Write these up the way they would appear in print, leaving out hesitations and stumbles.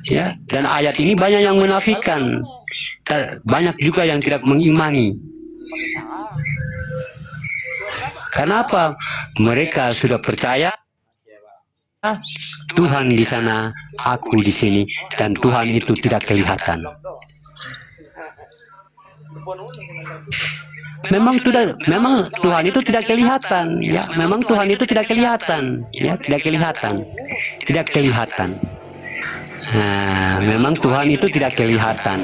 Ya, dan ayat ini banyak yang menafikan, banyak juga yang tidak mengimani. Kenapa? Mereka sudah percaya Tuhan di sana, aku di sini, dan Tuhan itu tidak kelihatan. Memang Tuhan itu tidak kelihatan, ya. Memang Tuhan itu tidak kelihatan, ya, tidak kelihatan, tidak kelihatan. Nah, memang Tuhan itu tidak kelihatan.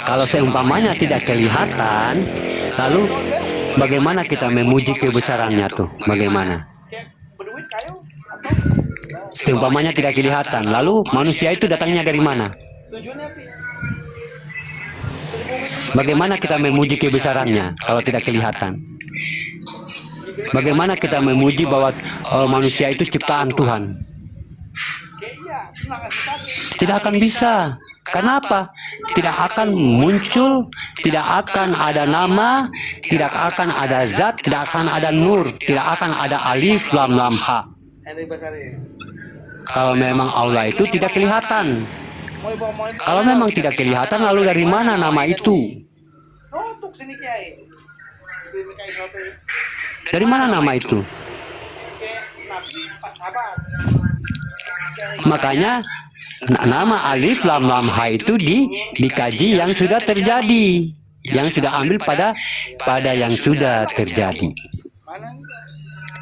Kalau seumpamanya tidak kelihatan, lalu bagaimana kita memuji kebesarannya tuh? Bagaimana? Seumpamanya tidak kelihatan, lalu manusia itu datangnya dari mana? Bagaimana kita memuji kebesarannya kalau tidak kelihatan? Bagaimana kita memuji bahwa manusia itu ciptaan Tuhan? Tidak akan bisa. Kenapa? Tidak akan muncul, tidak akan ada nama, tidak akan ada zat, tidak akan ada nur, tidak akan ada alif, lam, lam, ha. Kalau memang Allah itu tidak kelihatan. Kalau memang tidak kelihatan, lalu dari mana nama itu? Dari mana nama itu? Makanya nama alif lam lam ha itu dikaji yang sudah terjadi, yang sudah ambil pada yang sudah terjadi.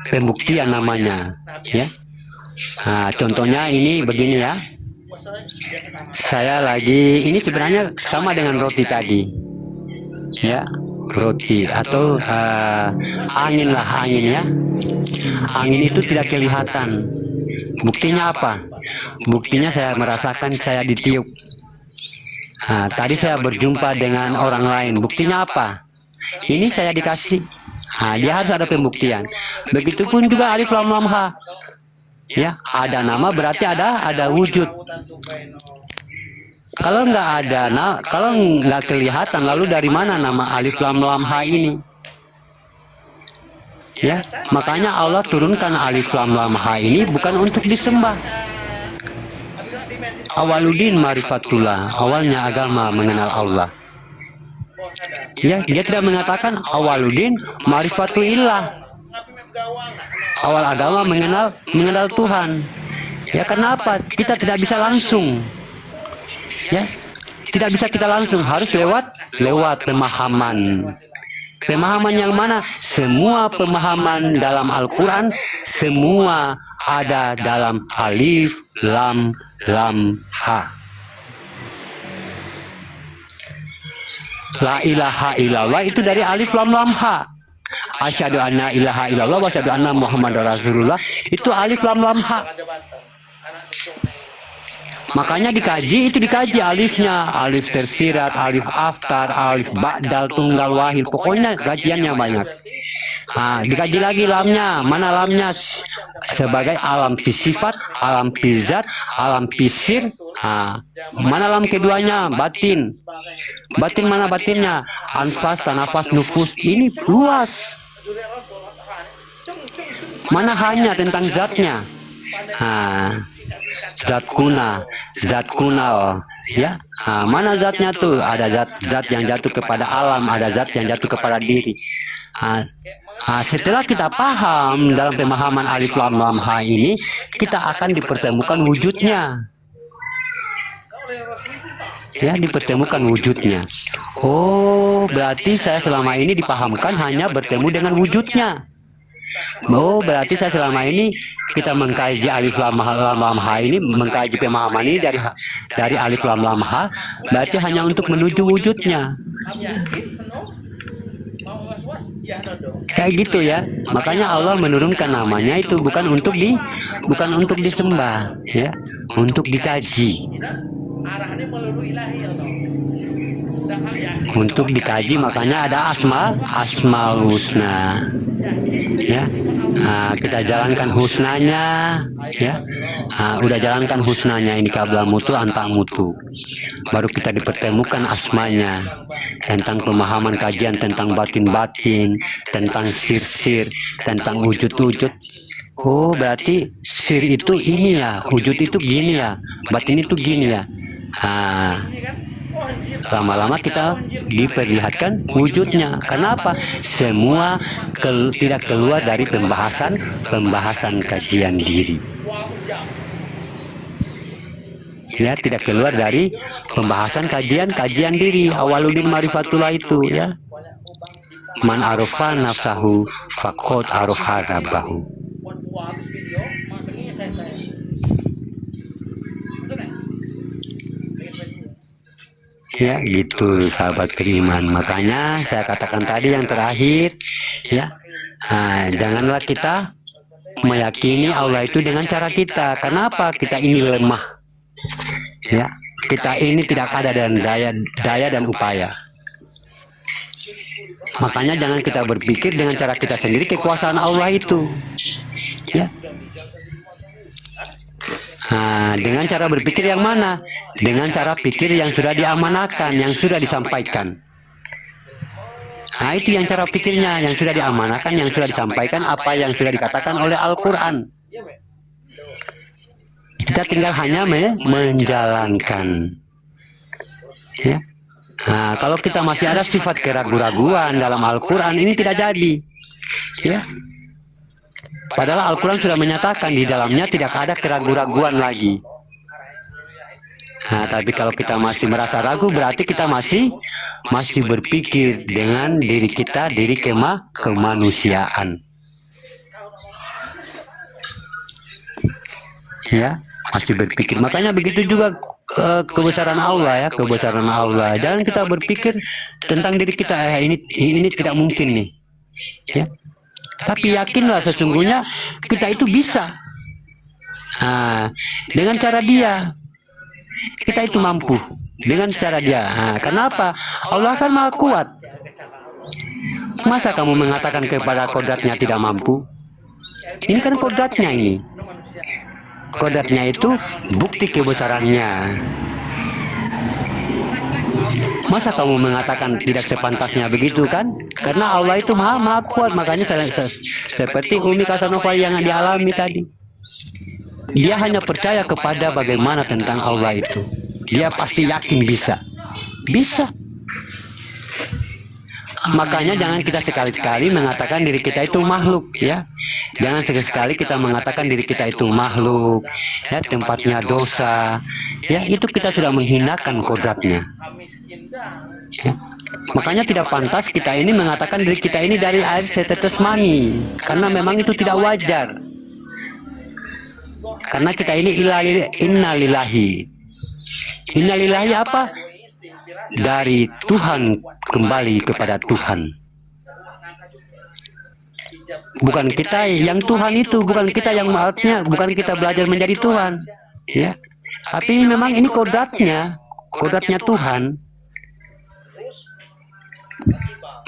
Pembuktian namanya, ya. Nah, contohnya ini begini ya. Saya lagi, ini sebenarnya sama dengan roti tadi, ya, roti atau angin lah, angin ya. Angin itu tidak kelihatan. Buktinya apa? Buktinya saya merasakan saya ditiup. Nah, tadi saya berjumpa dengan orang lain. Buktinya apa? Ini saya dikasih. Nah, dia harus ada pembuktian. Begitupun juga alif lam lam ha. Ya, ada nama berarti ada wujud. Kalau nggak ada, kalau nggak kelihatan, lalu dari mana nama alif lam lam ha ini? Ya, makanya Allah turunkan alif lam lam ha ini bukan untuk disembah. Awaludin marifatullah, awalnya agama mengenal Allah. Ya, dia tidak mengatakan awaludin marifatulillah. Awal agama mengenal Tuhan. Ya, kenapa? Kita tidak bisa langsung. Ya, tidak bisa kita langsung, harus lewat pemahaman. Pemahaman yang mana? Semua pemahaman dalam Al-Quran, semua ada dalam alif, lam, lam, ha. La ilaha illallah itu dari alif, lam, lam, ha. Asyhadu anna ilaha illallah wa asyhadu anna Muhammadar Rasulullah itu alif, lam, lam, ha. Makanya dikaji alifnya, alif tersirat, alif aftar, alif ba'dal, tunggal, wahid, pokoknya kajiannya banyak. Nah, dikaji lagi lamnya, mana lamnya? Sebagai alam sifat, alam zat, alam sir. Nah, mana lam keduanya? Batin. Batin mana batinnya? Anfas, tanafas, nufus. Ini luas. Mana hanya tentang zatnya? Nah, zat kuna, ya. Nah, mana zatnya tuh? Ada zat yang jatuh kepada alam, ada zat yang jatuh kepada diri. Nah, setelah kita paham dalam pemahaman alif lam lam ha ini, kita akan dipertemukan wujudnya. Ya, dipertemukan wujudnya. Oh, berarti saya selama ini dipahamkan hanya bertemu dengan wujudnya. Oh, berarti saya selama ini kita mengkaji alif lam ha ini, mengkaji pemahaman ini dari alif lam ha, berarti hanya untuk menuju wujudnya. Kayak gitu ya. Makanya Allah menurunkan namanya itu bukan untuk disembah, ya, untuk dikaji. Untuk dikaji, makanya ada asmaul husna. Ya, kita jalankan husnanya, ya. Udah jalankan husnanya, ini kabla mutu anta mutu, baru kita dipertemukan asmanya, tentang pemahaman kajian tentang batin-batin, tentang sir-sir, tentang wujud-wujud. Oh, berarti sir itu ini ya, wujud itu gini ya, batin itu gini ya. Nah, lama-lama kita diperlihatkan wujudnya. Kenapa? Semua tidak keluar dari pembahasan kajian diri. Ya, tidak keluar dari pembahasan kajian diri. Awaludin Marifatullah itu ya. Man arofa nafsahu faqad aroha rabbahu. Ya, gitu sahabat beriman. Makanya saya katakan tadi yang terakhir, ya, janganlah kita meyakini Allah itu dengan cara kita. Kenapa? Kita ini lemah. Ya, kita ini tidak ada dan daya dan upaya. Makanya jangan kita berpikir dengan cara kita sendiri kekuasaan Allah itu. Ya. Dengan cara berpikir yang mana? Dengan cara pikir yang sudah diamanatkan, yang sudah disampaikan. Itu yang cara pikirnya, yang sudah diamanatkan, yang sudah disampaikan, apa yang sudah dikatakan oleh Al-Quran. Kita tinggal hanya menjalankan. Ya. Kalau kita masih ada sifat keraguan-raguan dalam Al-Quran, ini tidak jadi. Ya. Padahal Al-Quran sudah menyatakan di dalamnya tidak ada keraguan-raguan lagi. Tapi kalau kita masih merasa ragu, berarti kita masih berpikir dengan diri kita, diri kemanusiaan. Ya, masih berpikir. Makanya begitu juga kebesaran Allah ya, kebesaran Allah. Jangan kita berpikir tentang diri kita, ini tidak mungkin nih. Ya. Tapi yakinlah sesungguhnya kita itu bisa. Dengan cara Dia, kita itu mampu. Dengan cara Dia. Kenapa? Allah kan maha kuat. Masa kamu mengatakan kepada kodratnya tidak mampu? Ini kan kodratnya ini. Kodratnya itu bukti kebesarannya. Masa kamu mengatakan tidak sepantasnya begitu kan? Karena Allah itu maha kuat. Makanya seperti Umi Kasanova yang dialami tadi. Dia hanya percaya kepada bagaimana tentang Allah itu. Dia pasti yakin bisa. Bisa. Makanya jangan kita sekali-sekali mengatakan diri kita itu makhluk ya. Jangan sekali-sekali kita mengatakan diri kita itu makhluk ya, tempatnya dosa. Ya, itu kita sudah menghinakan kodratnya. Ya. Makanya tidak pantas kita ini mengatakan diri kita ini dari air setetes mani, karena memang itu tidak wajar. Karena kita ini innalillahi. Innalillahi apa? Dari Tuhan kembali kepada Tuhan. Bukan kita yang Tuhan itu, bukan kita yang artinya, bukan kita belajar menjadi Tuhan. Ya. Tapi memang ini kodratnya Tuhan.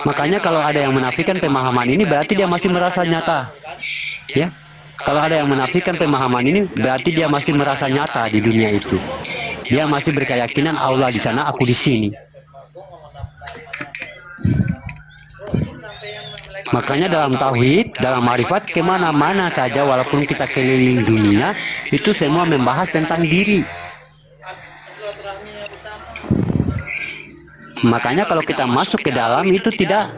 Makanya kalau ada yang menafikan pemahaman ini, berarti dia masih merasa nyata. Ya. Kalau ada yang menafikan pemahaman ini, berarti dia masih merasa nyata di dunia itu. Dia masih berkeyakinan Allah di sana, aku di sini. Makanya dalam tauhid, dalam marifat, kemana-mana saja walaupun kita keliling dunia, itu semua membahas tentang diri. Makanya kalau kita masuk ke dalam itu tidak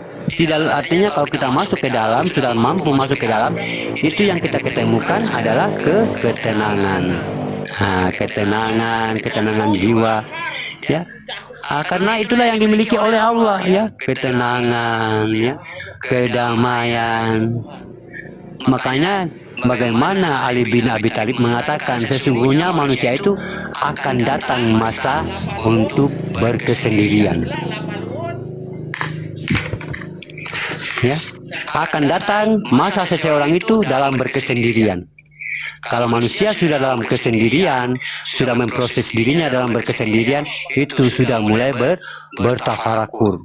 artinya kalau kita masuk ke dalam, sudah mampu masuk ke dalam, itu yang kita ketemukan adalah ketenangan. Ketenangan jiwa ya. Karena itulah yang dimiliki oleh Allah ya, ketenangan ya, kedamaian. Makanya bagaimana Ali bin Abi Thalib mengatakan sesungguhnya manusia itu akan datang masa untuk berkesendirian. Ya, akan datang masa seseorang itu dalam berkesendirian. Kalau manusia sudah dalam kesendirian, sudah memproses dirinya dalam berkesendirian, itu sudah mulai bertafakur.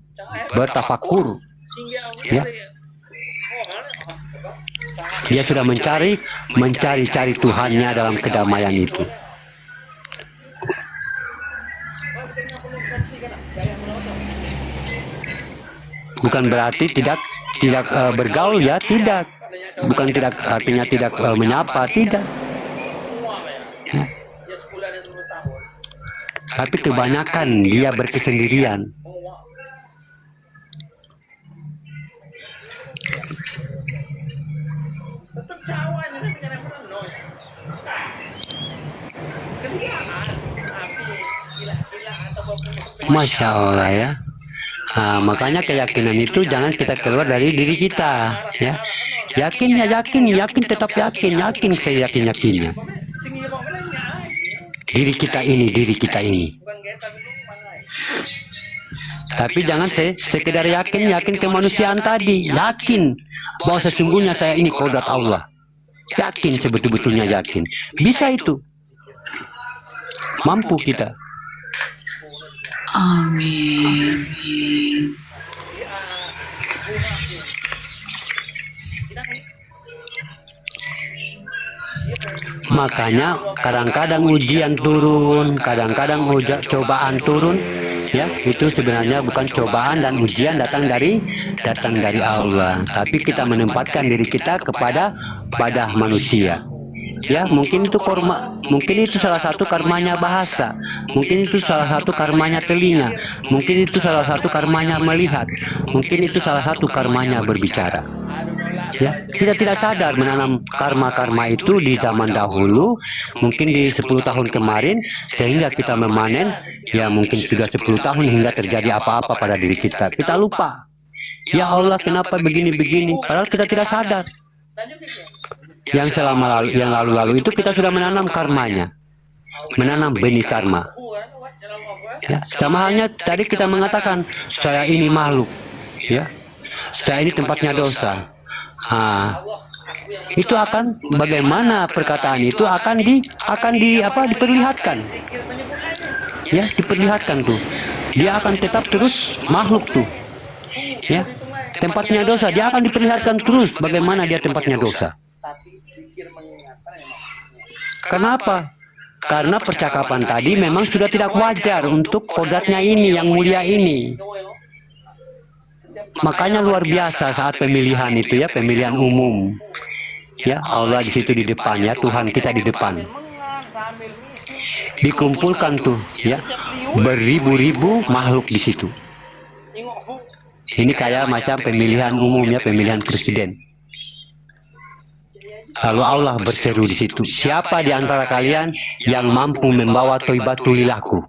Ya. Dia sudah mencari Tuhannya dalam kedamaian itu. Bukan berarti tidak bergaul ya, tidak. bukan tidak artinya tidak menyapa, tidak. Ya. Tapi kebanyakan dia berkesendirian. Masya Allah ya. Nah, makanya keyakinan itu jangan kita keluar dari diri kita, ya. Yakin ya yakin, tetap yakin, saya yakinnya. Diri kita ini. Tapi jangan sekedar yakin kemanusiaan tadi, yakin bahwa sesungguhnya saya ini kodrat Allah. Yakin sebetul-betulnya yakin. Bisa itu. Mampu kita. Amin. Makanya kadang-kadang ujian turun, kadang-kadang cobaan turun, ya itu sebenarnya bukan cobaan dan ujian datang dari Allah, tapi kita menempatkan diri kita pada manusia. Ya, mungkin itu salah satu karmanya bahasa, mungkin itu salah satu karmanya telinga, mungkin itu salah satu karmanya melihat, mungkin itu salah satu karmanya berbicara. Ya, kita tidak sadar menanam karma itu di zaman dahulu, mungkin di 10 tahun kemarin, sehingga kita memanen, ya mungkin sudah 10 tahun hingga terjadi apa-apa pada diri kita. Kita lupa. Ya Allah, kenapa begini-begini? Padahal kita tidak sadar. Yang lalu-lalu itu kita sudah menanam karmanya, menanam benih karma. Ya, sama halnya tadi kita mengatakan, saya ini makhluk, ya, saya ini tempatnya dosa. Itu akan bagaimana perkataan itu akan diperlihatkan, ya, diperlihatkan tuh. Dia akan tetap terus makhluk tuh, ya, tempatnya dosa. Dia akan diperlihatkan terus bagaimana dia tempatnya dosa. Kenapa? Karena percakapan tadi memang sudah tidak wajar untuk kodratnya ini, yang mulia ini. Makanya luar biasa saat pemilihan itu, ya, pemilihan umum. Ya, Allah di situ di depan, ya, Tuhan kita di depan. Dikumpulkan tuh, ya, beribu-ribu makhluk di situ. Ini kayak macam pemilihan umum, ya, pemilihan presiden. Lalu Allah berseru di situ, siapa di antara kalian yang mampu membawa Toibatulilahku?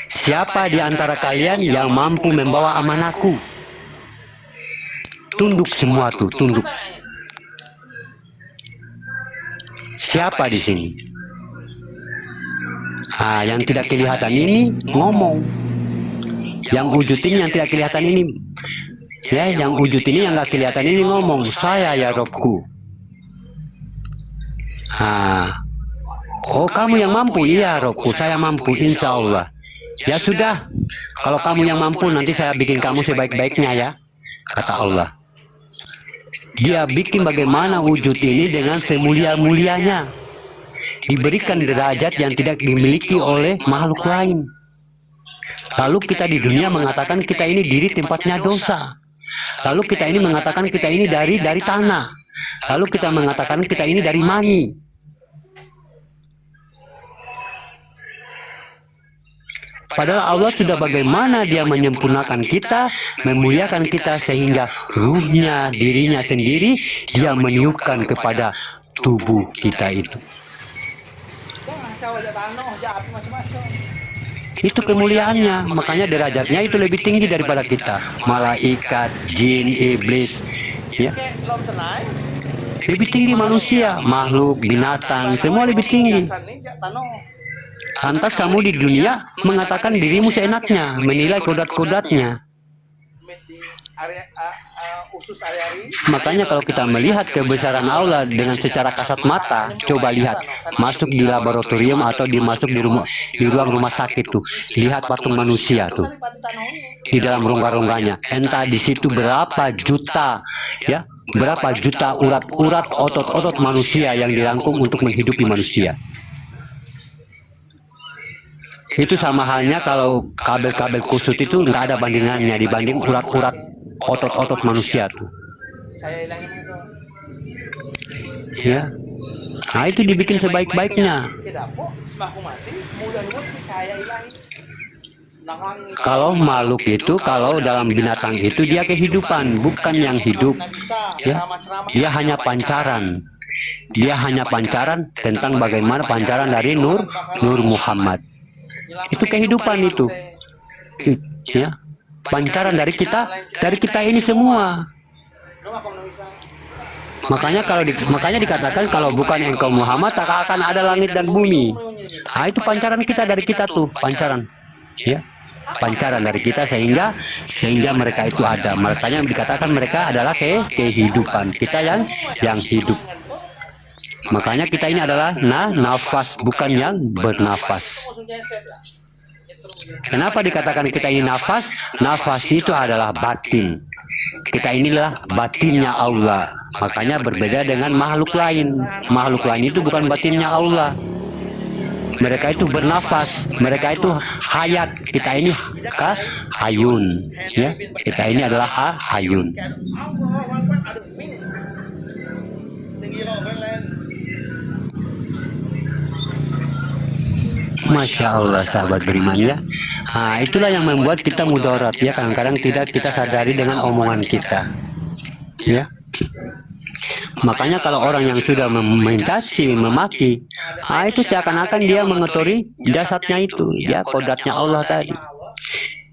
Siapa di antara kalian yang mampu membawa amanahku? Tunduk semua tuh, tunduk. Siapa di sini? Yang tidak kelihatan ini ngomong. Yang wujud ini yang tidak kelihatan ini, ya, yang wujud ini yang nggak kelihatan ini ngomong, saya ya Robku. Oh, kamu yang mampu? Iya Robku, saya mampu, insya Allah. Ya sudah, kalau kamu yang mampu, nanti saya bikin kamu sebaik-baiknya, ya, kata Allah. Dia bikin bagaimana wujud ini dengan semulia-mulianya, diberikan derajat yang tidak dimiliki oleh makhluk lain. Lalu kita di dunia mengatakan kita ini diri tempatnya dosa. Lalu kita ini mengatakan kita ini dari tanah. Lalu kita mengatakan kita ini dari mani. Padahal Allah sudah bagaimana dia menyempurnakan kita, memuliakan kita sehingga ruhnya, dirinya sendiri dia meniupkan kepada tubuh kita itu. Itu kemuliaannya, makanya derajatnya itu lebih tinggi daripada kita. Malaikat, jin, iblis, ya, lebih tinggi manusia, makhluk, binatang, semua lebih tinggi. Lantas kamu di dunia mengatakan dirimu seenaknya, menilai kodrat-kodratnya. Makanya kalau kita melihat kebesaran Allah dengan secara kasat mata, coba lihat, masuk di laboratorium atau masuk di ruang rumah sakit tuh, lihat patung manusia tuh di dalam rongga-rongganya. Entah di situ berapa juta, ya, berapa juta urat-urat, otot-otot manusia yang dirangkum untuk menghidupi manusia. Itu sama halnya kalau kabel-kabel kusut itu nggak ada bandingannya dibanding urat-urat otot-otot manusia tuh. Ya, nah itu dibikin sebaik-baiknya. Kalau makhluk itu, kalau dalam binatang itu dia kehidupan, bukan yang hidup. Ya, dia hanya pancaran. Dia hanya pancaran tentang bagaimana pancaran dari Nur Muhammad. Itu kehidupan itu. Ya, pancaran dari kita ini semua. Makanya dikatakan kalau bukan engkau Muhammad tak akan ada langit dan bumi. Nah, itu pancaran kita dari kita tuh, pancaran. Ya. Pancaran dari kita sehingga mereka itu ada. Makanya dikatakan mereka adalah kehidupan. Kita yang hidup. Makanya kita ini adalah nafas, bukan yang bernafas. Kenapa dikatakan kita ini nafas? Nafas itu adalah batin. Kita inilah batinnya Allah. Makanya berbeda dengan makhluk lain. Makhluk lain itu bukan batinnya Allah. Mereka itu bernafas, mereka itu hayat. Kita ini hayun, ya. Kita ini adalah hayun. Masya Allah, sahabat beriman ya. Nah, itulah yang membuat kita mudarat ya. Kadang-kadang tidak kita sadari dengan omongan kita, ya. Makanya kalau orang yang sudah mencaci, memaki, nah itu seakan-akan dia mengotori jasadnya itu, ya, kodratnya Allah tadi.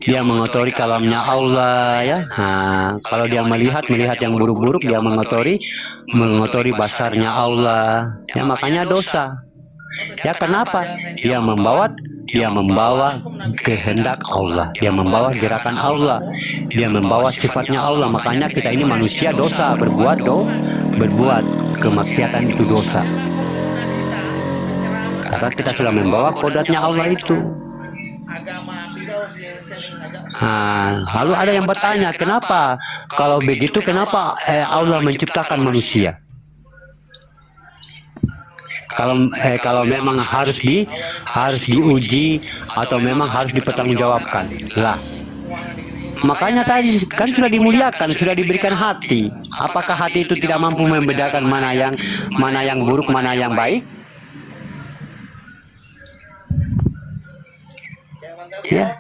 Dia mengotori kalamnya Allah ya. Nah, kalau dia melihat yang buruk-buruk, dia mengotori basarnya Allah. Ya, makanya dosa. Ya, kenapa? Dia membawa kehendak Allah, dia membawa gerakan Allah, dia membawa sifatnya Allah. Makanya kita ini manusia dosa, berbuat kemaksiatan itu dosa. Karena kita sudah membawa kodratnya Allah itu. Nah, lalu ada yang bertanya, kenapa kalau begitu kenapa Allah menciptakan manusia? Kalau memang harus diuji atau memang harus dipertanggungjawabkan lah. Makanya tadi kan sudah dimuliakan, sudah diberikan hati. Apakah hati itu tidak mampu membedakan mana yang buruk, mana yang baik? Ya.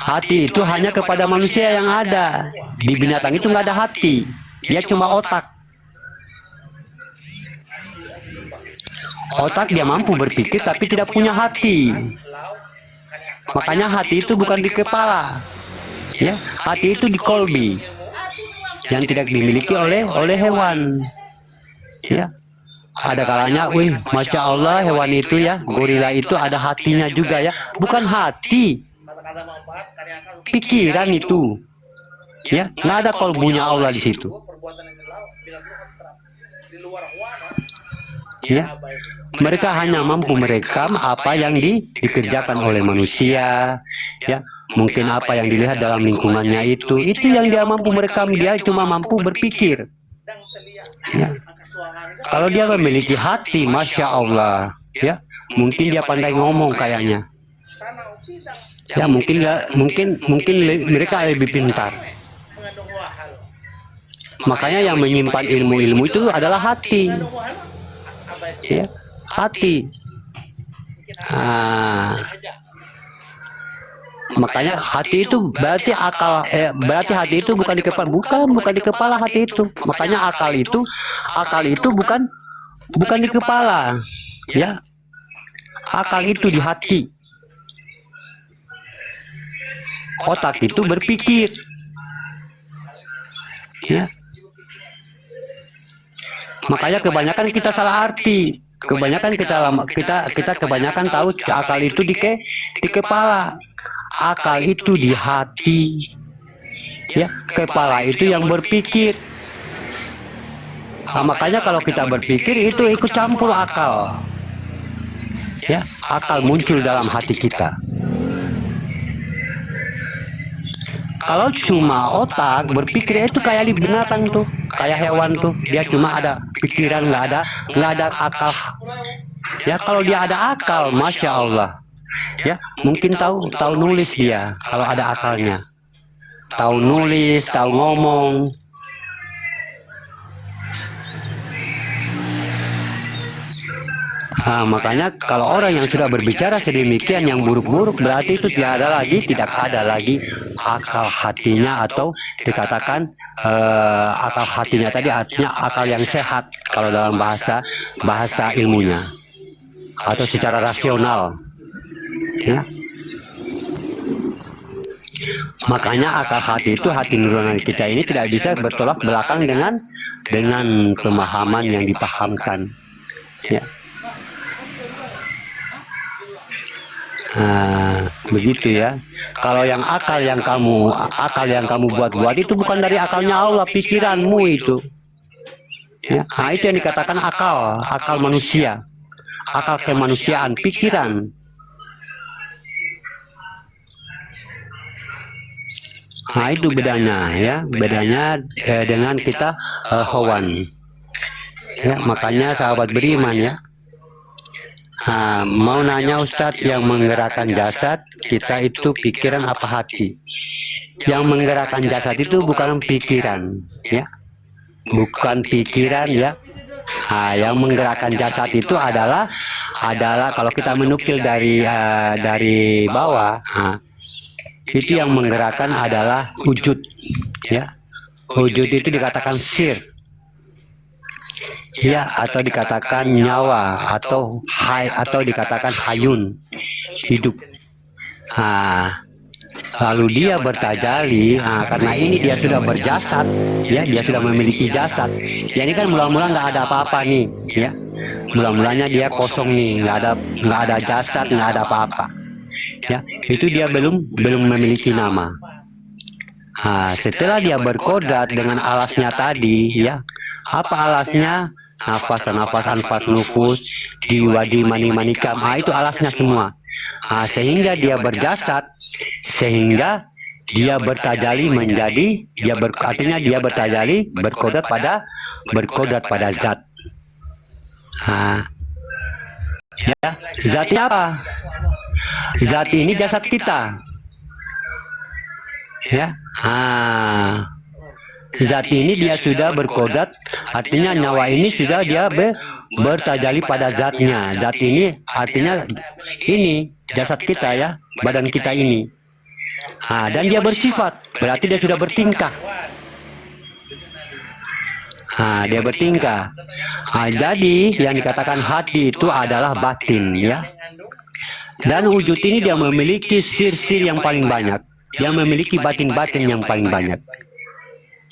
Hati itu hanya kepada manusia yang ada. Di binatang itu nggak ada hati, dia cuma otak. Otak dia mampu berpikir tapi tidak punya hati. Makanya hati itu bukan di kepala. Ya, hati itu di kolbi yang tidak dimiliki oleh hewan. Ya. Ada kalanya, wih, masya Allah hewan itu ya, gorila itu ada hatinya juga ya. Bukan hati, pikiran itu. Ya, nggak ada kolbunya Allah di situ. Ya, mereka hanya mampu merekam apa yang dikerjakan oleh manusia, ya, mungkin apa yang dilihat dalam lingkungannya itu yang dia mampu merekam. Dia cuma mampu berpikir. Ya. Kalau dia memiliki hati, masya Allah, ya, mungkin dia pandai ngomong kayaknya. Ya, mungkin mereka lebih pintar. Makanya yang menyimpan ilmu-ilmu itu adalah hati. Ya, hati. Makanya hati itu berarti akal, berarti hati itu bukan di kepala, bukan di kepala hati itu. Makanya akal itu bukan di kepala, ya. Akal itu di hati. Otak itu berpikir, ya. Makanya kebanyakan kita salah arti. Kebanyakan kita kebanyakan tahu akal itu di kepala. Akal itu di hati. Ya, kepala itu yang berpikir. Nah, makanya kalau kita berpikir itu ikut campur akal. Ya, akal muncul dalam hati kita. Kalau cuma otak berpikir itu kayak di binatang tuh, kayak hewan tuh, dia cuma ada pikiran, nggak ada akal. Ya, kalau dia ada akal, masya Allah, ya, mungkin tahu nulis dia kalau ada akalnya, tahu nulis, tahu ngomong. Makanya kalau orang yang sudah berbicara sedemikian yang buruk-buruk, berarti itu tidak ada lagi akal hatinya, atau dikatakan akal hatinya tadi artinya akal yang sehat kalau dalam bahasa ilmunya, atau secara rasional, ya. Makanya akal hati itu, hati nurani kita ini tidak bisa bertolak belakang dengan pemahaman yang dipahamkan, ya. Begitu ya. Kalau yang akal yang kamu buat-buat itu bukan dari akalnya Allah, pikiranmu itu. Ya, itu yang dikatakan akal manusia, akal kemanusiaan, pikiran. Itu bedanya, ya, bedanya dengan kita hawan. Ya, makanya sahabat beriman, ya. Mau nanya Ustadz, yang menggerakkan jasad kita itu pikiran apa hati? Yang menggerakkan jasad itu bukan pikiran, ya, bukan pikiran, ya. Yang menggerakkan jasad itu adalah kalau kita menukil dari bawah, itu yang menggerakkan adalah wujud, ya. Wujud itu dikatakan sir, ya, atau dikatakan nyawa, atau dikatakan hayun, hidup. Lalu dia bertajali, karena ini dia sudah berjasad, ya, dia sudah memiliki jasad. Ya, ini kan mula-mula nggak ada apa-apa nih, ya. Mula-mulanya dia kosong nih, nggak ada jasad, nggak ada apa-apa. Ya, itu dia belum memiliki nama. Setelah dia berkodrat dengan alasnya tadi, ya, apa alasnya? Nafas, anfas, nufus, diwadi, mani, kam. Itu alasnya semua. Sehingga dia berjasad, sehingga dia bertajali menjadi, artinya dia bertajali berkodrat pada zat. Ya, zatnya apa? Zat ini jasad kita, ya. Zat ini dia sudah berkodrat, artinya nyawa ini sudah dia bertajali pada zatnya. Zat ini artinya ini jasad kita, ya, badan kita ini. Dan dia bersifat, berarti dia sudah bertingkah. Dia bertingkah. Jadi yang dikatakan hati itu adalah batin, ya. Dan wujud ini dia memiliki sir-sir yang paling banyak. Dia memiliki batin-batin yang paling banyak,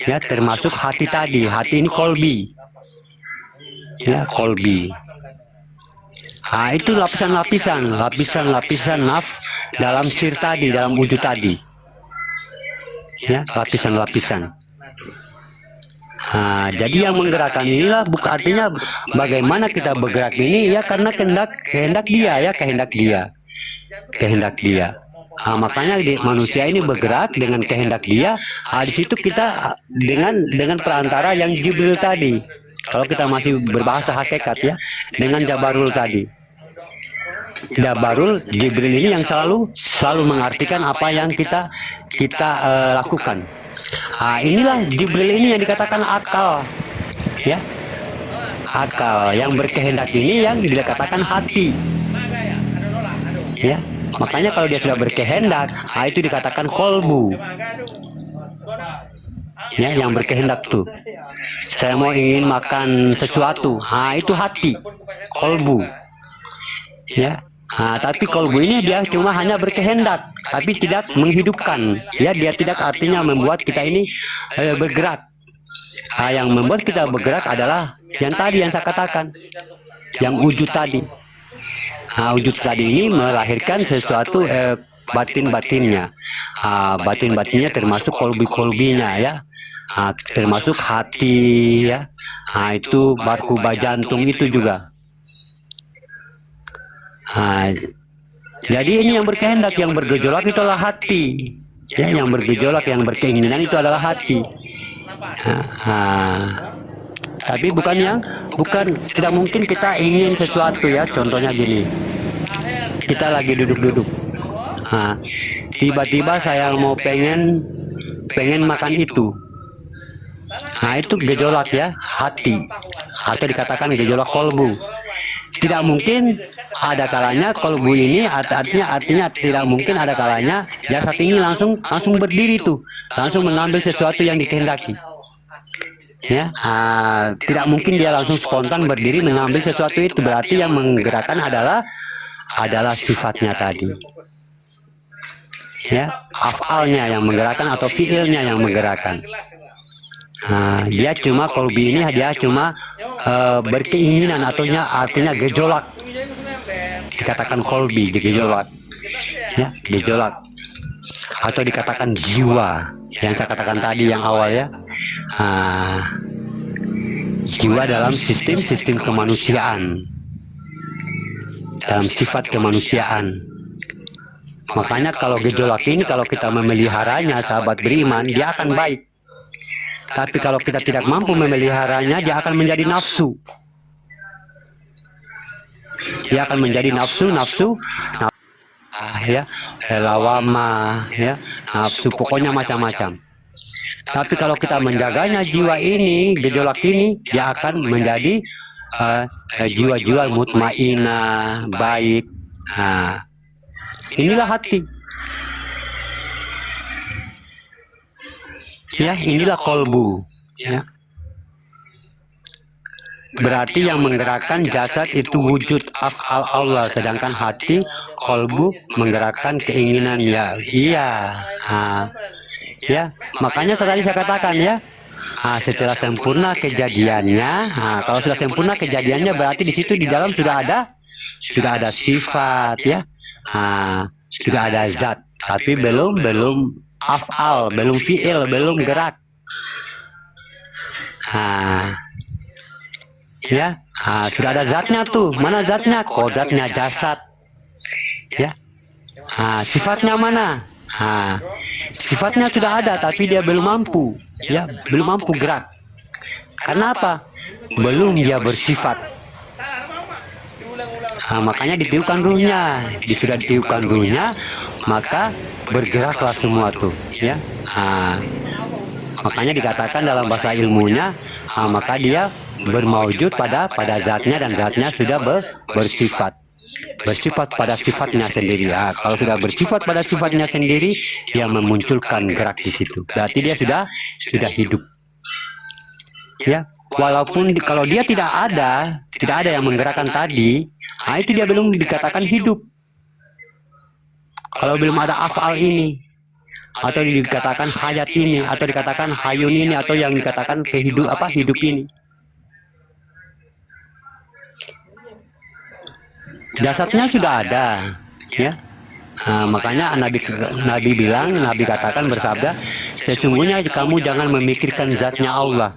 ya, termasuk hati tadi. Hati ini kolbi, ya, kolbi. Itu lapisan naf dalam sir tadi, dalam wujud tadi, ya, lapisan-lapisan. Jadi yang menggerakkan inilah, bukan artinya bagaimana kita bergerak ini, ya, karena kehendak dia, ya, kehendak dia. Makanya manusia ini bergerak dengan kehendak dia. Di situ kita dengan perantara yang Jibril tadi. Kalau kita masih berbahasa hakikat, ya, dengan Jabarul tadi. Jabarul, Jibril ini yang selalu mengartikan apa yang kita lakukan. Inilah Jibril ini yang dikatakan akal, ya. Akal yang berkehendak ini yang dikatakan hati, ya. Makanya kalau dia sudah berkehendak, itu dikatakan kolbu, ya, yang berkehendak tuh. Saya mau ingin makan sesuatu, itu hati, kolbu, ya. Tapi kolbu ini dia cuma hanya berkehendak, tapi tidak menghidupkan, ya. Dia tidak artinya membuat kita ini bergerak. Yang membuat kita bergerak adalah yang tadi yang saya katakan, yang wujud tadi. Wujud tadi ini melahirkan sesuatu batin-batinnya. Batin-batinnya termasuk kolbi-kolbinya, ya. Termasuk hati, ya. Itu barkuba jantung itu juga. Jadi ini yang berkehendak, yang bergejolak itu adalah hati, ya. Yang bergejolak, yang berkeinginan itu adalah hati. Tapi tidak mungkin kita ingin sesuatu, ya. Contohnya gini, kita lagi duduk-duduk, tiba-tiba saya mau pengen makan itu. Itu gejolak, ya, hati, atau dikatakan gejolak kolbu. tidak mungkin ada kalanya kolbu ini artinya tidak mungkin ada kalanya jasad ini langsung berdiri tuh, langsung mengambil sesuatu yang dikehendaki. Ya, tidak mungkin dia langsung spontan berdiri mengambil sesuatu itu. Berarti yang menggerakkan adalah sifatnya tadi. Ya, afalnya yang menggerakkan atau fiilnya yang menggerakkan. Dia cuma kolbi ini dia cuma berkeinginan ataunya artinya gejolak. Dikatakan kolbi, gejolak. Ya, gejolak. Atau dikatakan jiwa yang saya katakan tadi yang awal ya. Jiwa dalam sistem kemanusiaan, dalam sifat kemanusiaan. Makanya kalau gejolak ini kalau kita memeliharanya, sahabat beriman, dia akan baik. Tapi kalau kita tidak mampu memeliharanya, dia akan menjadi nafsu. Dia akan menjadi nafsu, ya, lawama, ya, nafsu, pokoknya macam-macam. Tapi kalau kita menjaganya jiwa ini, gejolak ini, dia akan menjadi jiwa-jiwa mutmainah, baik. Inilah hati. Ya, inilah kolbu. Ya. Berarti yang menggerakkan jasad itu wujud af'al Allah, sedangkan hati, kolbu menggerakkan keinginan ya. Iya. Ya, makanya tadi saya katakan ya, setelah sempurna kejadiannya, kalau sudah sempurna kejadiannya berarti di situ di dalam sudah ada sifat ya, sudah ada zat, tapi belum af'al, belum fi'il, belum gerak. Ya, sudah ada zatnya tuh, mana zatnya? Kodratnya jasad. Ya, sifatnya mana? Sifatnya sudah ada, tapi dia belum mampu, ya, belum mampu gerak. Karena apa? Belum dia bersifat. Makanya ditiupkan ruhnya. Sudah ditiupkan ruhnya, maka bergeraklah semua tuh, ya. Makanya dikatakan dalam bahasa ilmunya, maka dia bermaujud pada zatnya dan zatnya sudah bersifat pada sifatnya sendiri. Kalau sudah bersifat pada sifatnya sendiri, dia memunculkan gerak di situ. Berarti dia sudah hidup. Ya, walaupun kalau dia tidak ada yang menggerakkan tadi, itu dia belum dikatakan hidup. Kalau belum ada afal ini, atau dikatakan hayat ini, atau dikatakan hayun ini, atau yang dikatakan hidup ini. Jasadnya sudah ada, ya. Makanya Nabi katakan bersabda, sesungguhnya kamu jangan memikirkan zatnya Allah.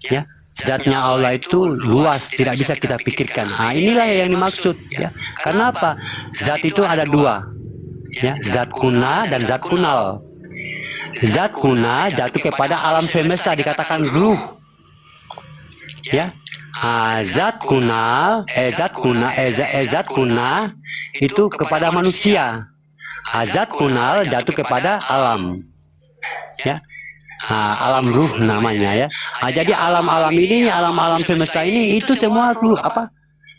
Ya, zatnya Allah itu luas, tidak bisa kita pikirkan. Inilah yang dimaksud, ya. Karena apa? Zat itu ada dua, ya, zat kuna dan zat kunal. Zat kuna jatuh kepada alam semesta, dikatakan ruh, ya. Zat kuna itu kepada manusia. Zat kunal jatuh kepada alam, ya. Alam ruh namanya ya. Jadi alam-alam ini, alam-alam semesta ini itu semua ruh,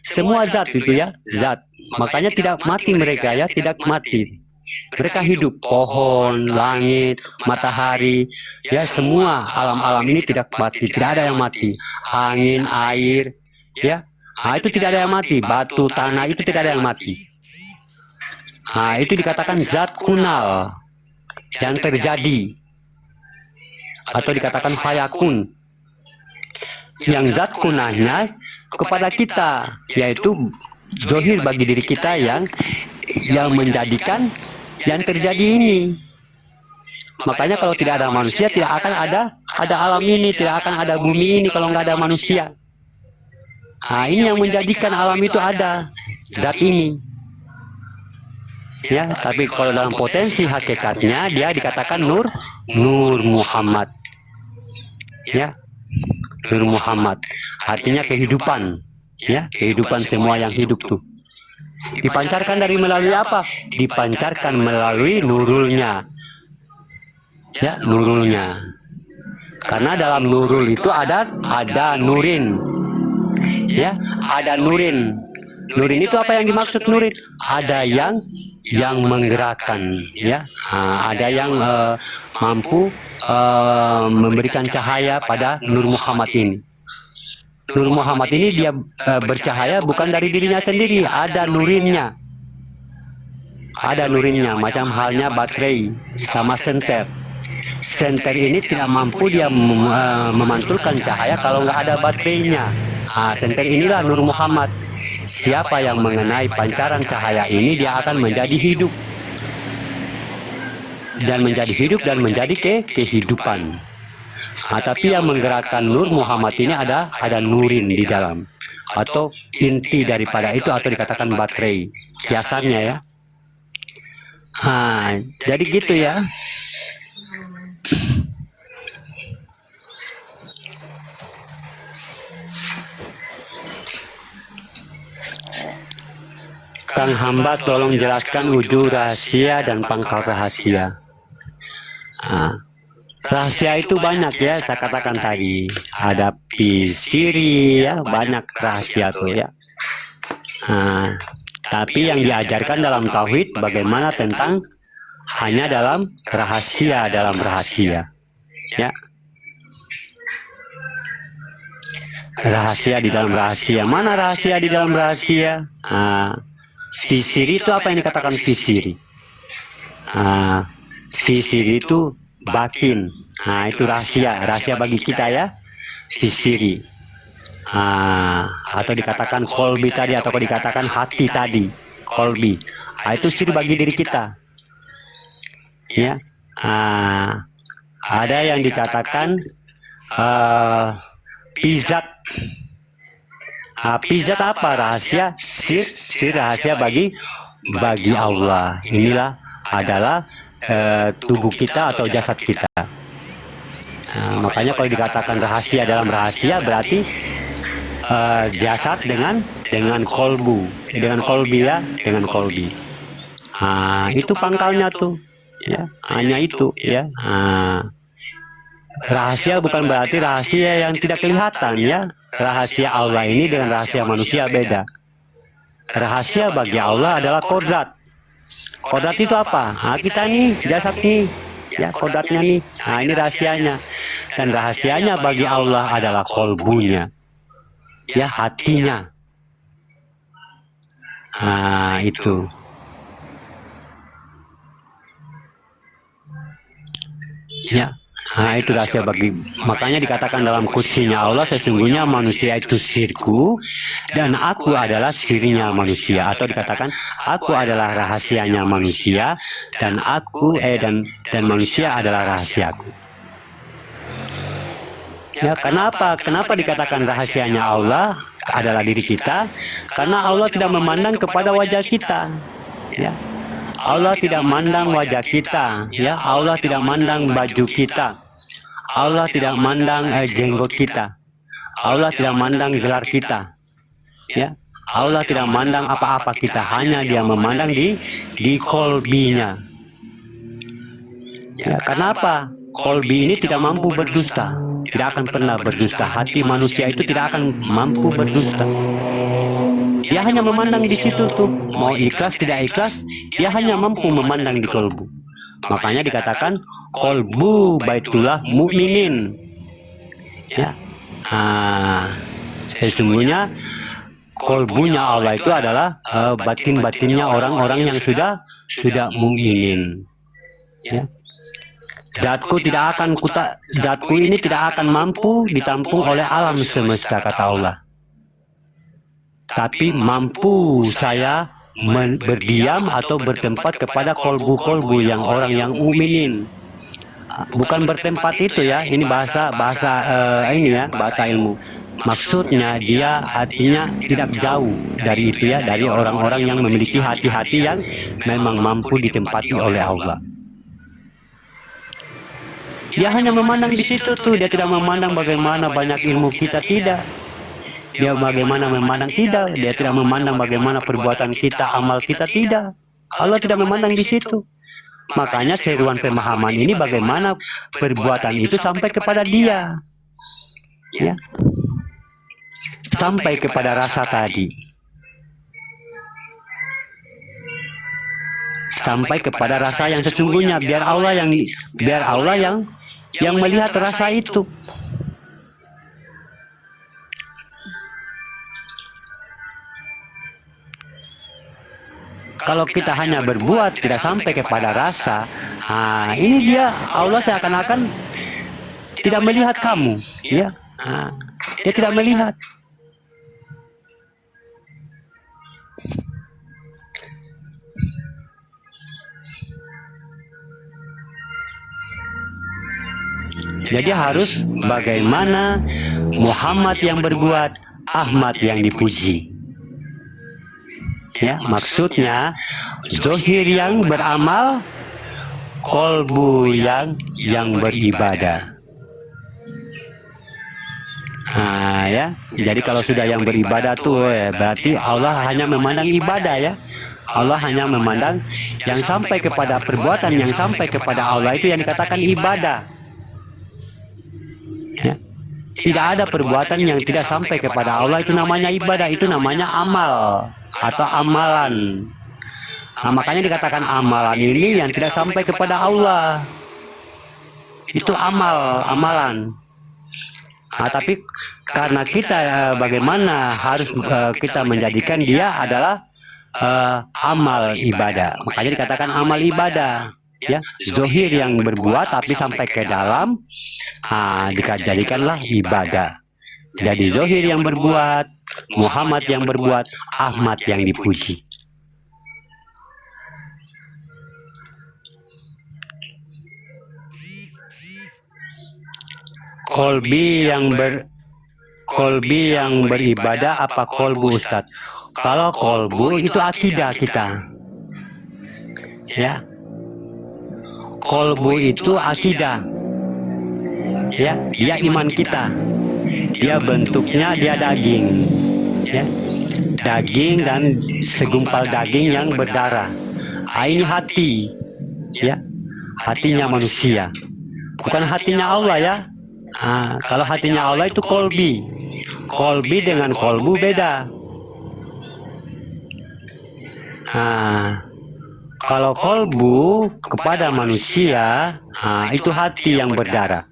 semua zat itu ya, zat. Makanya tidak mati mereka ya, tidak mati. Mereka hidup, pohon, langit, matahari, ya, semua alam-alam ini tidak mati, tidak ada yang mati. Angin, air, ya, itu tidak ada yang mati. Batu, tanah itu tidak ada yang mati. Itu dikatakan zat kunal yang terjadi, atau dikatakan fayakun. Yang zat kunahnya kepada kita, yaitu zohir bagi diri kita yang menjadikan yang terjadi ini. Makanya kalau tidak ada manusia, tidak akan ada alam ini, tidak akan ada bumi ini kalau nggak ada manusia. Ini yang menjadikan alam itu ada, zat ini. Ya, tapi kalau dalam potensi hakikatnya dia dikatakan nur Muhammad. Ya, nur Muhammad artinya kehidupan, ya, kehidupan semua yang hidup tuh. Dipancarkan melalui apa? Dipancarkan melalui nurulnya. Ya, nurulnya. Karena dalam nurul itu ada nurin. Ya, ada nurin. Nurin itu apa yang dimaksud nurin? Ada yang menggerakkan, ya. Ada yang mampu memberikan cahaya pada Nur Muhammad ini. Nur Muhammad ini dia bercahaya bukan dari dirinya sendiri, ada nurinnya. Ada nurinnya, macam halnya baterai sama senter. Senter ini tidak mampu dia memantulkan cahaya kalau nggak ada baterainya. Senter inilah Nur Muhammad. Siapa yang mengenai pancaran cahaya ini, dia akan menjadi hidup. Dan menjadi hidup dan menjadi kehidupan. Tapi yang menggerakkan Nur Muhammad ini ada nurin di dalam. Atau inti daripada itu, atau dikatakan baterai. Kiasannya ya. Jadi gitu ya. Kang hamba tolong jelaskan wujud rahasia dan pangkal rahasia. Rahasia itu banyak ya, saya katakan tadi. Ada pisiri ya, banyak rahasia tuh ya. Tapi yang diajarkan dalam tauhid bagaimana tentang hanya dalam rahasia ya. Rahasia di dalam rahasia. Mana rahasia di dalam rahasia? Fisiri itu apa yang dikatakan fisiri? Fisiri itu batin. Itu rahasia bagi kita ya. Fisiri. Atau dikatakan kolbi tadi, atau dikatakan hati tadi, kolbi. Itu siri bagi diri kita. Ya. Ada yang dikatakan pizat. Pizat apa? Rahasia, sir rahasia bagi Allah. Inilah adalah tubuh kita atau jasad kita. Makanya kalau dikatakan rahasia dalam rahasia berarti jasad dengan kolbu, dengan kolbi ya, dengan kolbi. Itu pangkalnya tuh, ya, hanya itu ya. Rahasia bukan berarti rahasia yang tidak kelihatan ya. Rahasia Allah ini dengan rahasia manusia beda. Rahasia bagi Allah adalah kodrat. Kodrat itu apa? Kita nih, jasad nih, ya, kodratnya nih. Ini rahasianya. Dan rahasianya bagi Allah adalah kolbunya, ya, hatinya. Itu. Ya. Itu rahasia bagi, makanya dikatakan dalam kutsinya Allah, sesungguhnya manusia itu sirku dan aku adalah sirnya manusia, atau dikatakan aku adalah rahasianya manusia dan aku dan manusia adalah rahasiaku. Ya, kenapa dikatakan rahasianya Allah adalah diri kita? Karena Allah tidak memandang kepada wajah kita. Ya. Allah tidak mandang wajah kita, ya. Allah tidak mandang baju kita. Allah tidak mandang jenggot kita. Allah tidak mandang gelar kita. Ya. Allah tidak mandang apa-apa kita, hanya Dia memandang di kolbinya. Ya, kenapa? Kolbi ini tidak mampu berdusta, tidak akan pernah berdusta. Hati manusia itu tidak akan mampu berdusta. Dia hanya memandang di situ tuh, mau ikhlas tidak ikhlas, dia hanya mampu memandang di kolbu. Makanya dikatakan kolbu baitullah mukminin. Ya, sesungguhnya kolbunya Allah itu adalah batin-batinnya orang-orang yang sudah mukminin. Ya. Zatku ini tidak akan mampu ditampung oleh alam semesta, kata Allah. Tapi mampu saya berdiam atau bertempat kepada kolbu-kolbu yang orang yang mukminin. Bukan bertempat itu ya, ini bahasa ini ya, bahasa ilmu. Maksudnya dia artinya tidak jauh dari itu ya, dari orang-orang yang memiliki hati-hati yang memang mampu ditempati oleh Allah. Dia hanya memandang di situ tuh, dia tidak memandang bagaimana banyak ilmu kita, tidak. Dia bagaimana memandang, tidak. Dia tidak memandang bagaimana perbuatan kita, amal kita, tidak. Allah tidak memandang di situ. Makanya seruan pemahaman ini bagaimana perbuatan itu sampai kepada Dia. Ya. sampai kepada rasa tadi, sampai kepada rasa yang sesungguhnya, biar Allah yang melihat rasa itu. Kalau kita hanya berbuat tidak sampai kepada rasa, ini dia Allah seakan-akan tidak melihat kamu, ya. Dia tidak melihat. Jadi harus bagaimana Muhammad yang berbuat, Ahmad yang dipuji. Ya, maksudnya zohir yang beramal, kolbu yang beribadah. Ya, jadi kalau sudah yang beribadah tuh berarti Allah hanya memandang ibadah, ya. Allah hanya memandang yang sampai kepada perbuatan yang sampai kepada Allah itu yang dikatakan ibadah. Ya. Tidak ada perbuatan yang tidak sampai kepada Allah itu namanya ibadah, itu namanya amal atau amalan. Makanya dikatakan amalan ini yang tidak sampai kepada Allah. Itu amalan. Tapi karena kita bagaimana harus kita menjadikan dia adalah amal ibadah. Makanya dikatakan amal ibadah. Ya, zohir yang berbuat tapi sampai ke dalam, dijadikanlah ibadah. Jadi zohir yang berbuat, Muhammad yang berbuat, Ahmad yang dipuji. Kolbi yang beribadah apa kolbu, Ustadz? Kalau kolbu itu akidah kita, ya. Kolbu itu akidah, ya. Dia iman kita. Dia bentuknya dia daging, ya. Daging dan segumpal daging yang berdarah. Ini hati, ya. Hatinya manusia, bukan hatinya Allah, ya. Kalau hatinya Allah itu kolbi. Kolbi dengan kolbu beda. Kalau kolbu kepada manusia, itu hati yang berdarah.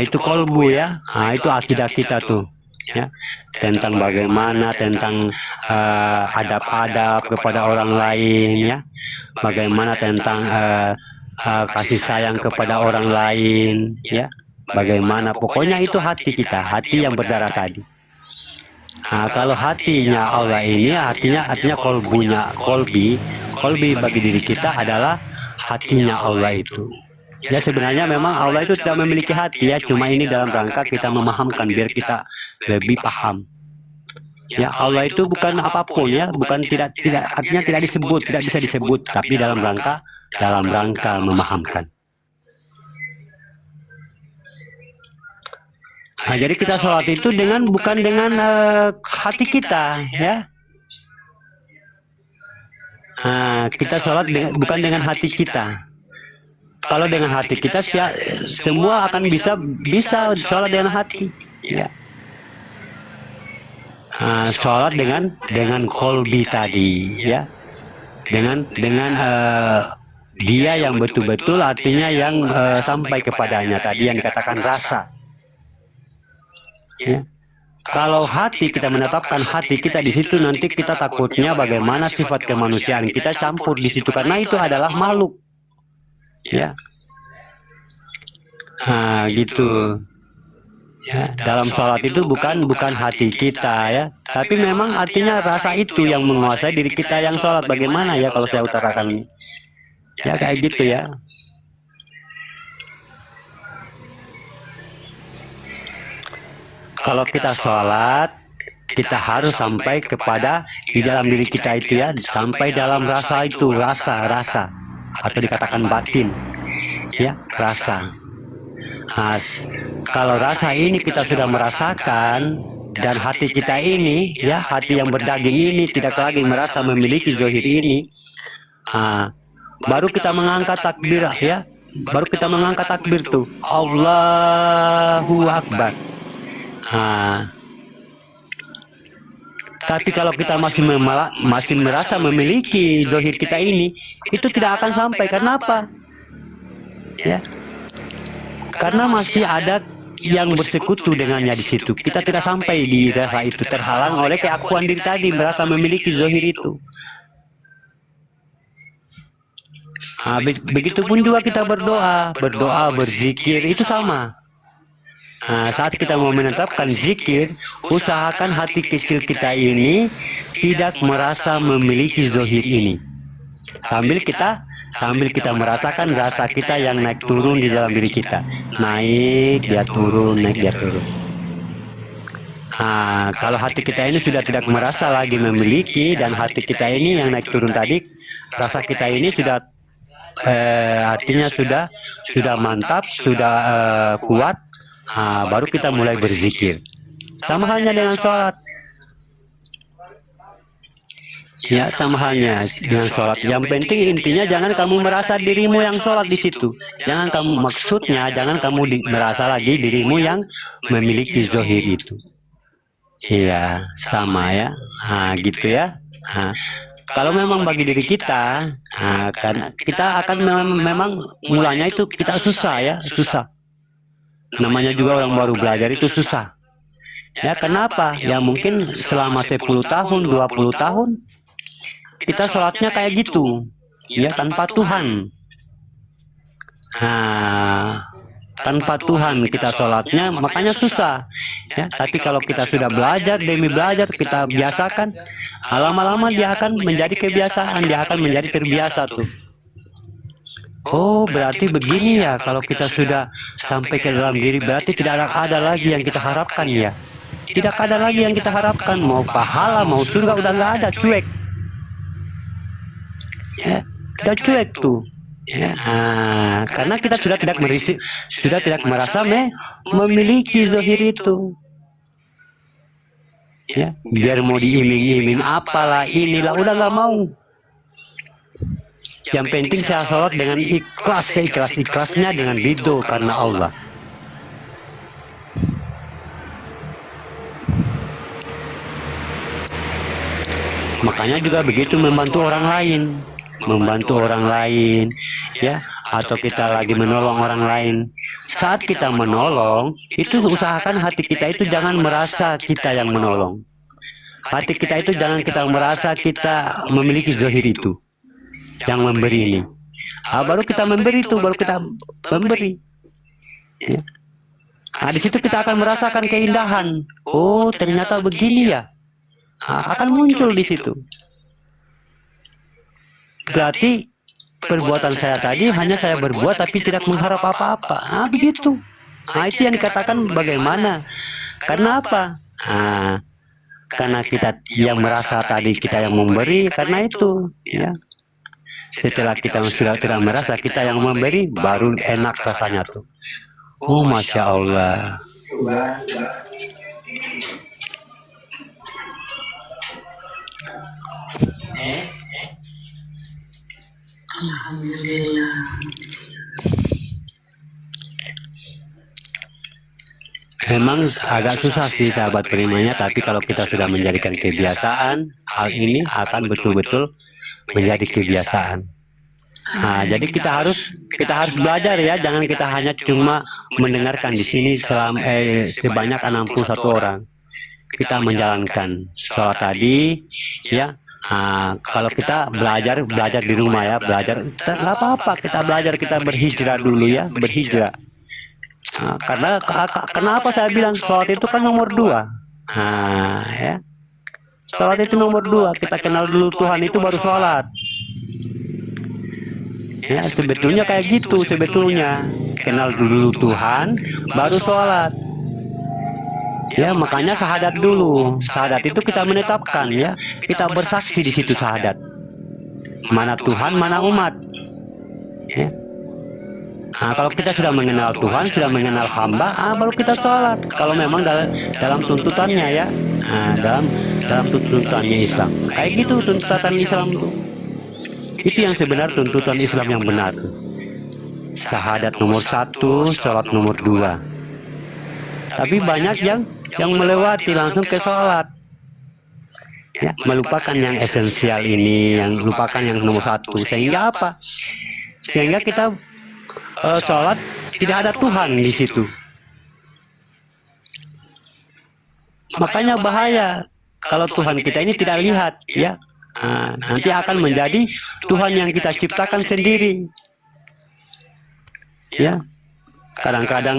Itu kolbu, ya. Itu akidah kita tuh, ya. Tentang bagaimana, tentang adab-adab kepada orang lain, ya. Bagaimana tentang kasih sayang kepada orang lain, ya. Bagaimana, pokoknya itu hati kita, hati yang berdarah tadi. Kalau hatinya Allah ini artinya kolbi bagi diri kita adalah hatinya Allah itu. Ya, sebenarnya memang Allah itu tidak memiliki hati, ya, cuma ini dalam rangka kita memahamkan biar kita lebih paham. Ya, Allah itu bukan apapun, ya, bukan tidak artinya tidak bisa disebut, tapi dalam rangka memahamkan. Jadi kita sholat itu bukan dengan hati kita, ya. Kita sholat bukan dengan hati kita. Kalau dengan hati kita, semua akan bisa sholat dengan hati, ya. Sholat dengan kolbi tadi, ya. Dengan dia yang betul-betul artinya yang sampai kepadanya tadi yang dikatakan rasa. Ya. Kalau hati kita menetapkan hati kita di situ, nanti kita takutnya bagaimana sifat kemanusiaan kita campur di situ, karena itu adalah makhluk, ya. Gitu. Ya, dalam sholat itu bukan hati kita, ya, tapi memang artinya rasa itu yang menguasai diri kita yang sholat. Bagaimana, ya, kalau saya utarakan ini, ya, kayak gitu, ya. Kalau kita sholat, kita harus sampai kepada di dalam diri kita itu, ya, sampai dalam rasa itu, rasa atau dikatakan batin, ya, rasa. Kalau rasa ini kita sudah merasakan dan hati kita ini, ya, hati yang berdaging ini tidak lagi merasa memiliki zohir ini, baru kita mengangkat takbir, ya, baru kita mengangkat takbir tuh, Allahu Akbar. Nah, tapi kalau kita masih merasa memiliki zahir kita ini, itu tidak akan sampai. Karena apa? Ya, karena masih ada yang bersekutu dengannya di situ. Kita tidak sampai di rasa itu, terhalang oleh keakuan diri tadi, merasa memiliki zahir itu. Nah, begitupun juga kita berdoa, berzikir itu sama. Nah, saat kita mau menetapkan zikir, usahakan hati kecil kita ini tidak merasa memiliki zahir ini. Sambil kita merasakan rasa kita yang naik turun di dalam diri kita. Naik, dia turun, naik, dia turun. Nah, kalau hati kita ini sudah tidak merasa lagi memiliki, dan hati kita ini yang naik turun tadi, rasa kita ini sudah artinya sudah mantap, sudah kuat. Nah, baru kita mulai berzikir. Sama halnya dengan sholat. Ya, sama halnya dengan sholat. Yang penting intinya jangan kamu merasa dirimu yang sholat di situ. Jangan kamu merasa lagi dirimu yang memiliki zahir itu. Iya, sama ya. Nah, gitu ya. Nah, kalau memang bagi diri kita, karena kita akan memang mulanya itu kita susah ya, susah. Namanya juga orang baru belajar itu susah. Ya, kenapa? Ya mungkin selama 10 tahun, 20 tahun kita sholatnya kayak gitu, ya, tanpa Tuhan. Nah, tanpa Tuhan kita sholatnya, makanya susah. Ya, tapi kalau kita sudah belajar demi belajar, kita biasakan, lama-lama dia akan menjadi kebiasaan, dia akan menjadi terbiasa tuh. Oh, berarti begini ya, kalau kita sudah sampai ke dalam diri, berarti tidak ada lagi yang kita harapkan ya. Tidak ada lagi yang kita harapkan, mau pahala, mau surga, udah nggak ada, cuek. Ya, udah cuek tuh. Ya, karena kita sudah tidak merasa memiliki zahir itu. Ya, biar mau diiming-iming apalah, inilah, udah nggak mau. Yang penting saya sholat dengan ikhlas, seikhlas-ikhlasnya, dengan ridho karena Allah. Makanya juga begitu membantu orang lain, ya, atau kita lagi menolong orang lain. Saat kita menolong, itu usahakan hati kita itu jangan merasa kita yang menolong. Hati kita itu jangan kita merasa kita memiliki zahir itu, yang memberi ini. Baru kita memberi itu, baru kita memberi. Ya. Nah, di situ kita akan merasakan keindahan. Oh, ternyata begini ya. Akan muncul di situ. Berarti perbuatan saya tadi hanya saya berbuat tapi tidak mengharap apa-apa. Begitu. Itu yang dikatakan bagaimana? Karena apa? Karena kita yang merasa tadi kita yang memberi, karena itu, ya. Setelah kita sudah tidak merasa kita yang memberi, baru enak rasanya tuh. Oh, Masya Allah. Alhamdulillah. Memang agak susah sih sahabat perimanya, tapi kalau kita sudah menjadikan kebiasaan, hal ini akan betul-betul menjadi kebiasaan. Nah, jadi kita harus belajar ya, jangan kita hanya cuma mendengarkan di sini sebanyak 61 orang. Kita menjalankan sholat tadi, ya. Kalau kita belajar di rumah ya, belajar nggak apa-apa, kita belajar, kita berhijrah dulu ya, berhijrah. Karena kenapa saya bilang sholat itu kan nomor 2. Ya, sholat itu nomor 2. Kita kenal dulu Tuhan itu baru sholat. Ya, sebetulnya kayak gitu, sebetulnya kenal dulu Tuhan baru sholat. Ya, makanya syahadat dulu. Syahadat itu kita menetapkan ya, kita bersaksi di situ syahadat. Mana Tuhan, mana umat. Ya. Kalau kita sudah mengenal Tuhan, sudah mengenal hamba, baru kita sholat. Kalau memang dalam tuntutannya ya, dalam tuntutannya Islam. Kayak gitu tuntutan Islam itu. Itu yang sebenarnya tuntutan Islam yang benar tuh. Syahadat nomor 1, sholat nomor 2. Tapi banyak yang yang melewati langsung ke sholat, ya, melupakan yang esensial ini, yang lupakan yang nomor satu, sehingga apa? Sehingga kita sholat tidak ada Tuhan di situ. Makanya bahaya kalau Tuhan kita ini tidak lihat, ya. Nanti akan menjadi Tuhan yang kita ciptakan sendiri, ya. Kadang-kadang,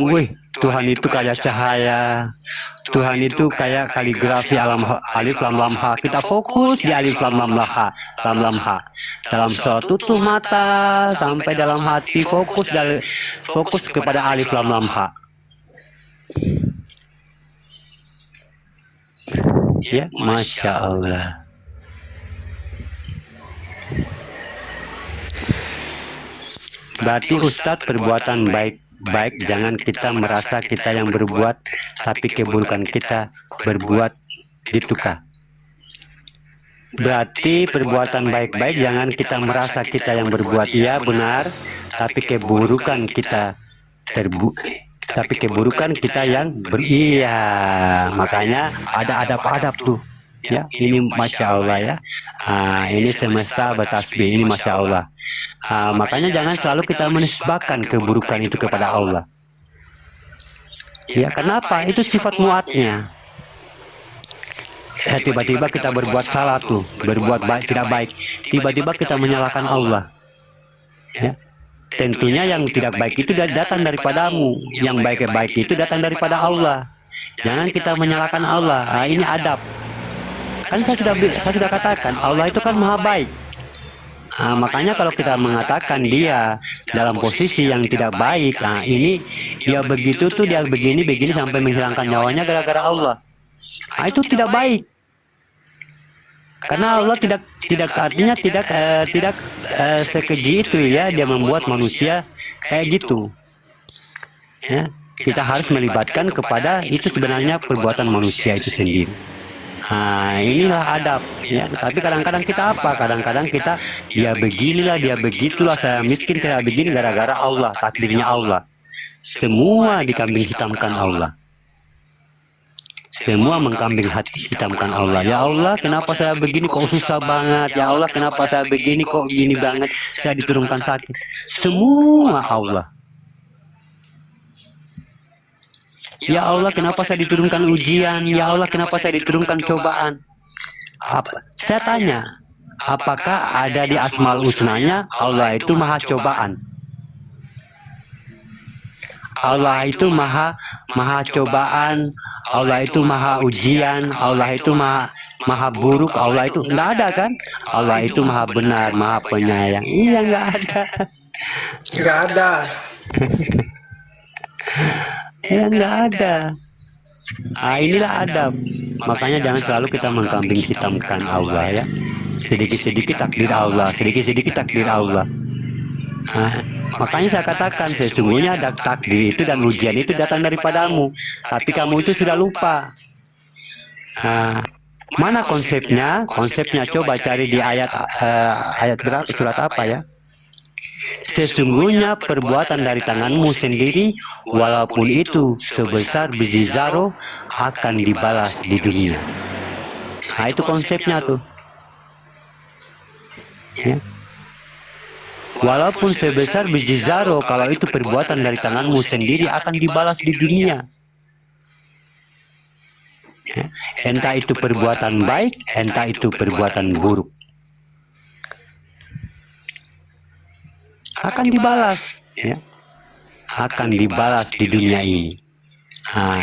Tuhan itu kayak cahaya, Tuhan itu kayak kaligrafi alif lam lam ha. Kita fokus di alif lam lam ha, dalam sholat tutup mata sampai dalam hati fokus kepada alif lam lam ha. Ya, Masya Allah. Berarti Ustadz, perbuatan baik jangan kita merasa kita yang berbuat, tapi keburukan kita berbuat, gitu kah? Berarti perbuatan baik jangan kita merasa kita yang berbuat, iya benar, tapi keburukan kita yang iya. Makanya ada adab-adab tuh, ya. Ini Masya Allah, ya. Ini semesta bertasbih, ini Masya Allah. Makanya jangan selalu kita menisbahkan keburukan itu kepada Allah. Ya, kenapa? Itu sifat muatnya. Tiba-tiba kita berbuat salah tuh, berbuat tidak baik. Tiba-tiba kita menyalahkan Allah. Ya. Tentunya yang tidak baik itu datang daripadamu. Yang baik itu datang daripada Allah. Jangan kita menyalahkan Allah. Ini adab. Kan saya sudah katakan, Allah itu kan maha baik. Makanya kalau kita mengatakan dia dalam posisi yang tidak baik, ini dia begitu tuh, dia begini sampai menghilangkan nyawanya gara-gara Allah. Itu tidak baik. Karena Allah tidak sekeji itu, ya, dia membuat manusia kayak gitu. Ya, kita harus melibatkan kepada itu sebenarnya perbuatan manusia itu sendiri. Inilah adab, ya. Tapi kadang-kadang kita apa? Kadang-kadang kita dia beginilah, dia begitulah, saya miskin tidak begini gara-gara Allah, takdirnya Allah. Semua dikambing hitamkan Allah. Semua mengkambing hitamkan Allah. Ya Allah, kenapa saya begini kok susah banget? Ya Allah, kenapa saya begini kok gini banget? Saya diturunkan sakit. Semua Allah. Ya Allah, kenapa saya diturunkan ujian? Ya Allah, kenapa saya diturunkan cobaan? Saya tanya, apakah ada di Asmaul Husnanya Allah itu maha cobaan? Allah itu maha cobaan, Allah itu maha ujian, Allah itu maha buruk, Allah itu enggak ada kan? Allah itu maha benar, maha penyayang. Iya, enggak ada. Enggak ada. Ya, enggak ada. Inilah adab. Makanya jangan selalu kita mengkambing hitamkan Allah, ya. Sedikit-sedikit takdir Allah, sedikit-sedikit takdir Allah. Makanya saya katakan, sesungguhnya takdir itu dan ujian itu datang daripadamu, tapi kamu itu sudah lupa. Mana konsepnya? Konsepnya coba cari di ayat berapa, surat apa, ya? Sesungguhnya perbuatan dari tanganmu sendiri, walaupun itu sebesar biji zarah, akan dibalas di dunia. Itu konsepnya tuh, ya. Walaupun sebesar biji zarah, kalau itu perbuatan dari tanganmu sendiri akan dibalas di dunia. Ya. Entah itu perbuatan baik, entah itu perbuatan buruk, akan dibalas, ya. Akan dibalas di dunia ini.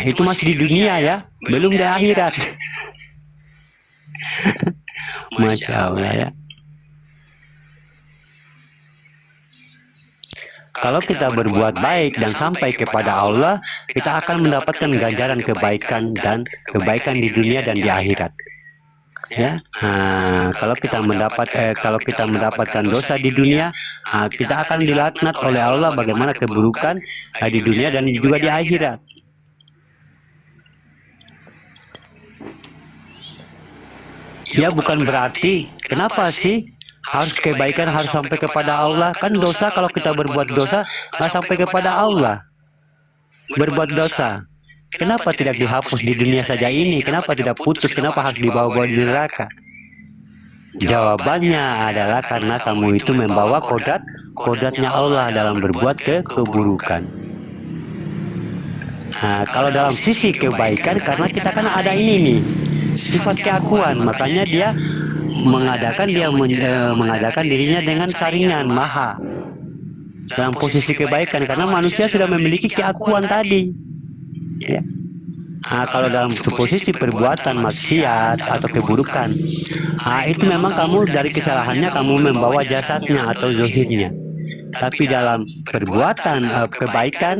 Itu masih di dunia, ya, belum di akhirat. Masya Allah, ya. Kalau kita berbuat baik dan sampai kepada Allah, kita akan mendapatkan ganjaran kebaikan di dunia dan di akhirat. Ya, kalau kita mendapatkan dosa di dunia, kita akan dilaknat oleh Allah bagaimana keburukan di dunia dan juga di akhirat. Ya, bukan berarti kenapa sih harus kebaikan harus sampai kepada Allah? Kan dosa, kalau kita berbuat dosa nggak sampai kepada Allah. Berbuat dosa kenapa tidak dihapus di dunia saja ini? Kenapa tidak putus? Kenapa harus dibawa-bawa di neraka? Jawabannya adalah karena kamu itu membawa kodratnya Allah dalam berbuat keburukan. Nah, kalau dalam sisi kebaikan, karena kita kan ada ini nih, sifat keakuan, makanya dia mengadakan dirinya dengan saringan maha dalam posisi kebaikan, karena manusia sudah memiliki keakuan tadi. Ya. Nah, kalau dalam posisi perbuatan maksiat atau keburukan, itu memang kamu dari kesalahannya kamu membawa jasadnya atau zohirnya. Tapi dalam perbuatan kebaikan,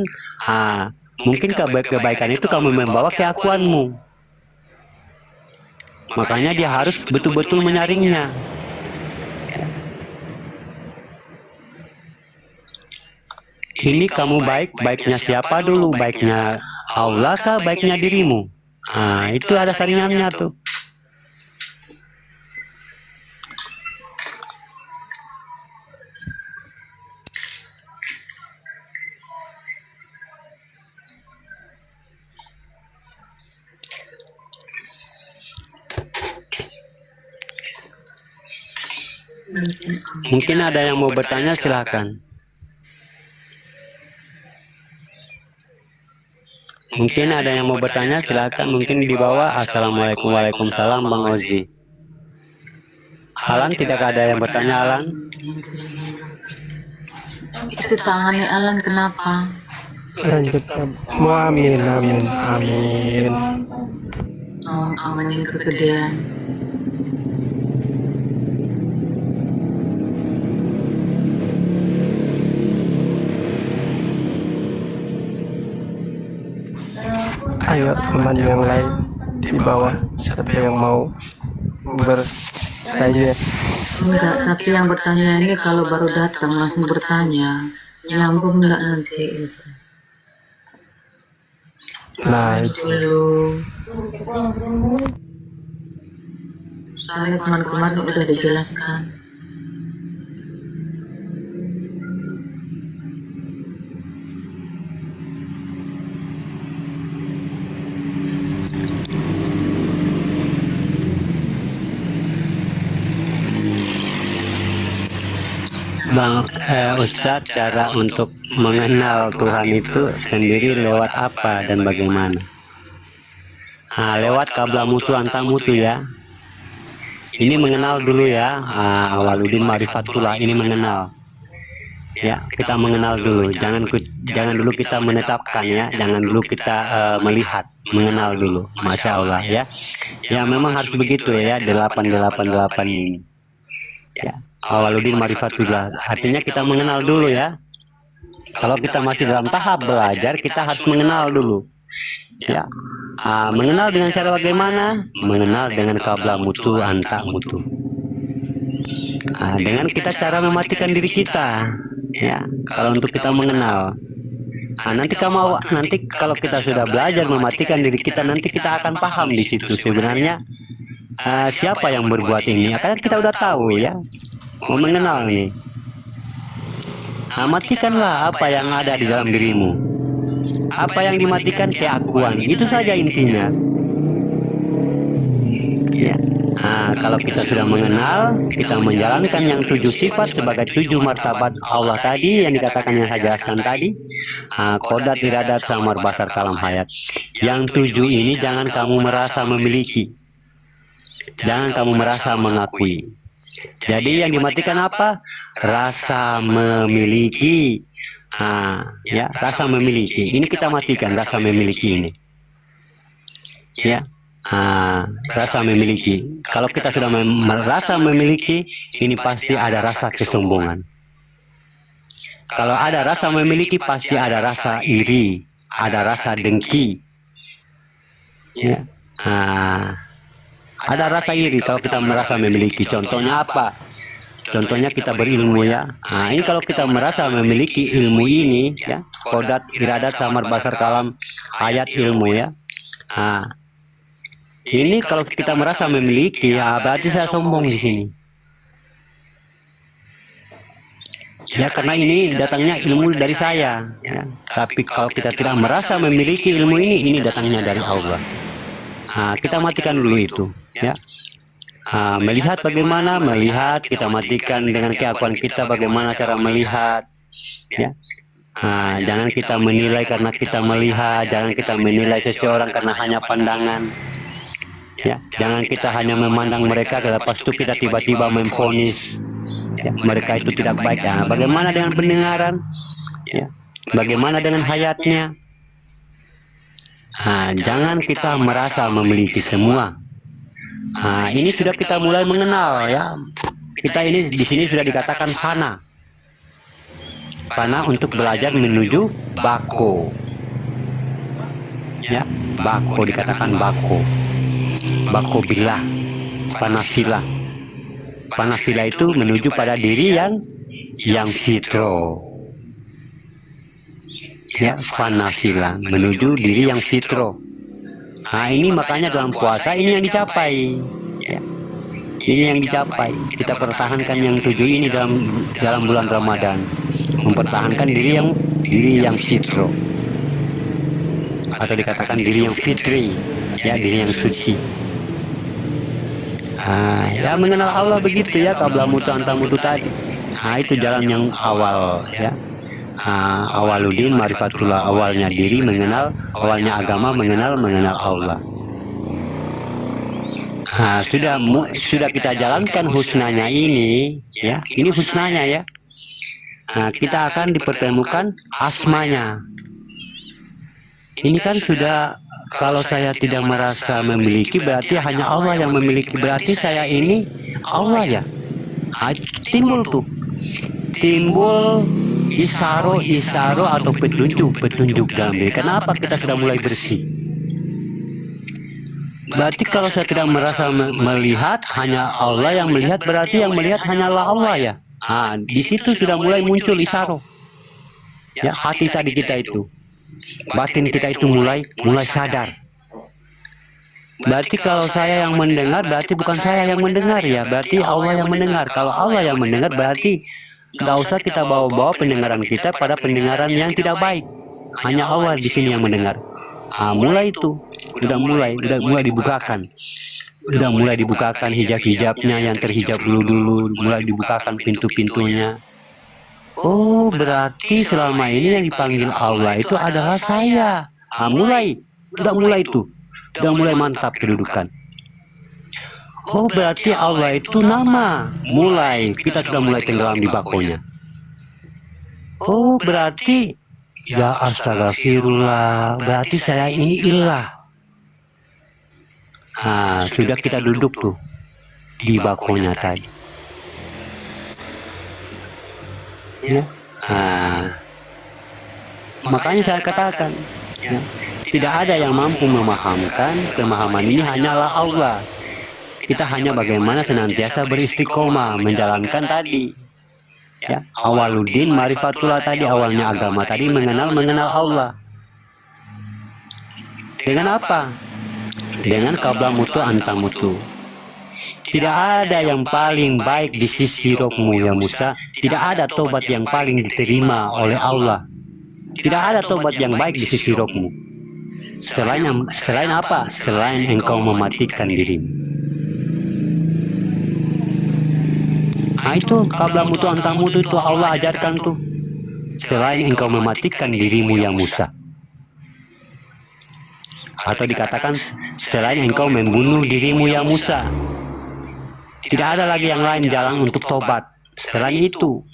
mungkin kebaikan itu kamu membawa keakuanmu. Makanya dia harus betul-betul menyaringnya. Ini kamu baiknya siapa dulu? Baiknya Allah kah? Baiknya dirimu? Itu ada saringannya tuh. Mungkin ada yang mau bertanya, silakan. Mungkin ada yang mau bertanya, silakan. Mungkin di bawah. Assalamualaikum, waalaikumsalam, Bang Ozi. Alan, tidak ada yang bertanya, Alan? Itu tangannya Alan kenapa? Lanjutkan. Amin, amin, amin. Aman yang kegedean. Ayo teman yang lain di bawah, siapa yang mau bertanya? Enggak, tapi yang bertanya ini kalau baru datang langsung bertanya, nyambung enggak nanti? Nah, itu Dulu. Soalnya teman kemarin udah dijelaskan. Bang Ustadz, cara untuk mengenal Tuhan itu sendiri lewat apa dan bagaimana? Lewat kabla mutu antar mutu ya. Ini mengenal dulu ya. Awaludin Marifatullah, ini mengenal. Ya, kita mengenal dulu. Jangan dulu kita menetapkan ya. Jangan dulu kita melihat, mengenal dulu. Masya Allah ya. Ya memang harus begitu ya. 888 ini. Ya. Awaludin Marifatullah, artinya kita mengenal dulu ya. Kalau kita masih dalam tahap belajar, kita harus mengenal dulu ya. Mengenal dengan cara bagaimana? Mengenal dengan kabla mutu anta mutu. Dengan kita cara mematikan diri kita ya. Kalau untuk kita mengenal, nanti kalau kita sudah belajar mematikan diri kita, nanti kita akan paham di situ sebenarnya siapa yang berbuat ini. Karena kita udah tahu ya. Mau mengenal nih, matikanlah apa yang ada di dalam dirimu. Apa yang dimatikan? Keakuan. Itu saja intinya ya. Kalau kita sudah mengenal, kita menjalankan yang 7 sifat sebagai 7 martabat Allah tadi yang dikatakan, yang saya jelaskan tadi, kodrat, iradat, samar, basar, kalam, hayat. Yang 7 ini jangan kamu merasa memiliki, jangan kamu merasa mengakui. Jadi yang dimatikan apa? Rasa memiliki. Ya, rasa memiliki. Ini kita matikan rasa memiliki ini. Ya, rasa memiliki. Kalau kita sudah merasa memiliki, ini pasti ada rasa kesombongan. Kalau ada rasa memiliki, pasti ada rasa iri, ada rasa dengki. Ya. Ada rasa iri kalau kita merasa memiliki. Contohnya apa? Contohnya kita berilmu ya. Ini kalau kita merasa memiliki ilmu ini ya, kodrat, iradat, samar, basar, kalam, ayat ilmu ya. Ini kalau kita merasa memiliki, berarti saya sombong di sini. Ya, karena ini datangnya ilmu dari saya. Ya. Tapi kalau kita tidak merasa memiliki ilmu ini datangnya dari Allah. Nah, kita matikan dulu itu. Ya. Nah, melihat bagaimana melihat, kita matikan dengan keakuan kita bagaimana cara melihat. Ya. Nah, jangan kita menilai karena kita melihat, jangan kita menilai seseorang karena hanya pandangan. Ya, jangan kita hanya memandang mereka, lepas itu kita tiba-tiba memvonis ya, mereka itu tidak baik. Ya, bagaimana dengan pendengaran? Ya, bagaimana dengan hayatnya? Nah, jangan kita merasa memiliki semua. Nah, ini sudah kita mulai mengenal ya. Kita ini di sini sudah dikatakan fana. Fana untuk belajar menuju bako. Ya, bako dikatakan bako. Bako bila, panasila. Panasila itu menuju pada diri yang fitro. Ya, fanasila menuju diri yang fitro. Nah, ini makanya dalam puasa ini yang dicapai. Ya. Ini yang dicapai. Kita pertahankan yang 7 ini dalam bulan Ramadan. Mempertahankan diri yang fitro. Atau dikatakan diri yang fitri, ya, diri yang suci. Nah, ya mengenal Allah begitu ya, qabla mutu anta mutu tadi. Nah, itu jalan yang awal ya. Awaludin marifatullah, awalnya diri mengenal, awalnya agama mengenal Allah. Nah, sudah kita jalankan husnanya ini ya, ini husnanya ya. Nah, kita akan dipertemukan asmanya. Ini kan sudah, kalau saya tidak merasa memiliki berarti hanya Allah yang memiliki, berarti saya ini Allah ya. Nah, timbul isaro atau petunjuk dalam diri. Kenapa kita sudah mulai bersih? Berarti kalau saya tidak merasa melihat, hanya Allah yang melihat, berarti yang melihat hanyalah Allah ya. Nah, di situ sudah mulai muncul isaro. Ya, hati tadi kita itu, batin kita itu mulai sadar. Berarti kalau saya yang mendengar, berarti bukan saya yang mendengar ya, berarti Allah yang mendengar. Kalau Allah yang mendengar, berarti tidak usah kita bawa-bawa pendengaran kita pada pendengaran yang tidak baik. Hanya Allah di sini yang mendengar. Nah, mulai itu, udah mulai dibukakan. Udah mulai dibukakan hijab-hijabnya yang terhijab dulu, mulai dibukakan pintu-pintunya. Oh, berarti selama ini yang dipanggil Allah itu adalah saya. Nah, udah mulai mantap kedudukan. Oh, berarti Allah itu nama. Kita sudah mulai tenggelam di bakonya. Oh, berarti ya astagfirullah, berarti saya ini ilah. Nah, sudah kita duduk tuh di bakonya tadi. Ya. Nah, makanya saya katakan ya, tidak ada yang mampu memahamkan pemahaman ini, hanyalah Allah. Kita hanya bagaimana senantiasa beristiqomah menjalankan tadi ya, awaludin marifatullah tadi, awalnya agama tadi mengenal Allah. Dengan apa? Dengan qabla mutu anta mutu. Tidak ada yang paling baik di sisi rohmu ya Musa. Tidak ada tobat yang paling diterima oleh Allah. Tidak ada tobat yang baik di sisi rohmu. Selain apa? Selain engkau mematikan dirimu. Nah, itu qabla mutu anta mutu itu Allah ajarkan tuh. Selain engkau mematikan dirimu ya Musa. Atau dikatakan selain engkau membunuh dirimu ya Musa. Tidak ada lagi yang lain jalan untuk tobat selain itu.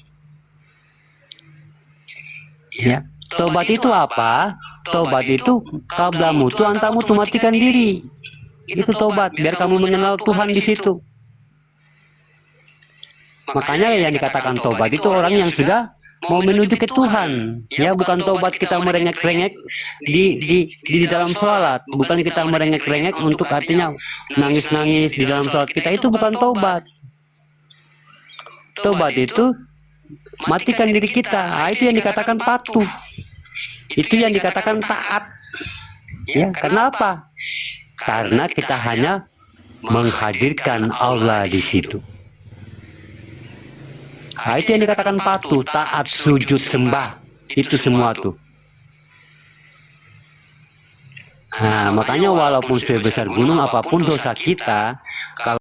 Ya, tobat itu apa? Tobat itu qabla mutu anta mutu, matikan diri. Itu tobat, biar kamu mengenal Tuhan di situ. Makanya yang dikatakan tobat itu orang yang sudah mau menuju ke Tuhan. Ya, bukan tobat kita merengek-rengek di dalam sholat. Bukan kita merengek-rengek untuk artinya nangis-nangis di dalam sholat kita. Itu bukan tobat. Tobat itu matikan diri kita. Nah, itu yang dikatakan patuh. Itu yang dikatakan taat. Ya, kenapa? Karena kita hanya menghadirkan Allah di situ. Nah, itu yang dikatakan patuh, taat, sujud, sembah. Itu semua tuh. Nah, makanya walaupun sebesar gunung apapun dosa kita, kalau